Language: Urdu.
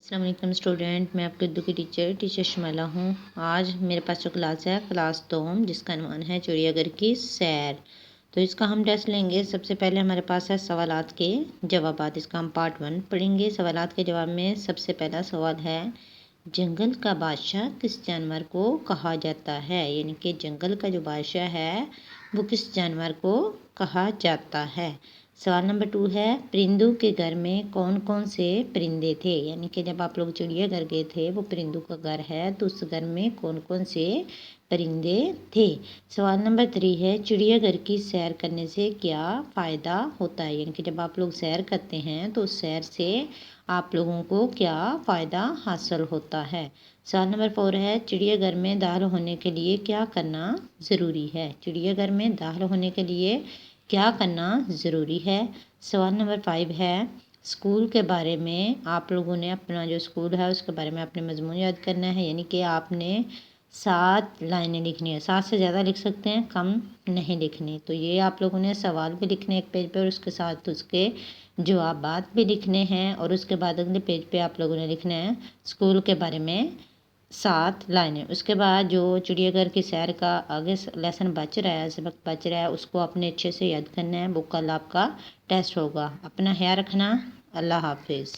السلام علیکم اسٹوڈنٹ، میں آپ کے اردو کی ٹیچر شمالہ ہوں۔ آج میرے پاس جو کلاس ہے کلاس دوم، جس کا عنوان ہے چڑیا گھر کی سیر۔ تو اس کا ہم ٹیسٹ لیں گے۔ سب سے پہلے ہمارے پاس ہے سوالات کے جوابات، اس کا ہم پارٹ 1 پڑھیں گے۔ سوالات کے جواب میں سب سے پہلا سوال ہے، جنگل کا بادشاہ کس جانور کو کہا جاتا ہے؟ یعنی کہ جنگل کا جو بادشاہ ہے وہ کس جانور کو کہا جاتا ہے؟ سوال نمبر 2 ہے، پرندوں کے گھر میں کون کون سے پرندے تھے؟ یعنی کہ جب آپ لوگ چڑیا گھر گئے تھے، وہ پرندوں کا گھر ہے، تو اس گھر میں کون کون سے پرندے تھے؟ سوال نمبر 3 ہے، چڑیا گھر کی سیر کرنے سے کیا فائدہ ہوتا ہے؟ یعنی کہ جب آپ لوگ سیر کرتے ہیں تو اس سیر سے آپ لوگوں کو کیا فائدہ حاصل ہوتا ہے؟ سوال نمبر 4 ہے، چڑیا گھر میں داخل ہونے کے لیے کیا کرنا ضروری ہے؟ چڑیا گھر میں داخل ہونے کے لیے کیا کرنا ضروری ہے؟ سوال نمبر 5 ہے، اسکول کے بارے میں آپ لوگوں نے اپنا جو اسکول ہے اس کے بارے میں اپنے مضمون یاد کرنا ہے۔ یعنی کہ آپ نے 7 لائنیں لکھنی ہے، 7 سے زیادہ لکھ سکتے ہیں، کم نہیں لکھنی۔ تو یہ آپ لوگوں نے سوال بھی لکھنے ایک پیج پہ، اور اس کے ساتھ اس کے جوابات بھی لکھنے ہیں، اور اس کے بعد اگلے پیج پہ آپ لوگوں نے لکھنا ہے اسکول کے بارے میں 7 لائنیں۔ اس کے بعد جو چڑیا گھر کی سیر کا آگے لیسن بچ رہا ہے، سبق بچ رہا ہے، اس کو اپنے اچھے سے یاد کرنا ہے۔ وہ کل آپ کا ٹیسٹ ہوگا۔ اپنا خیال رکھنا۔ اللہ حافظ۔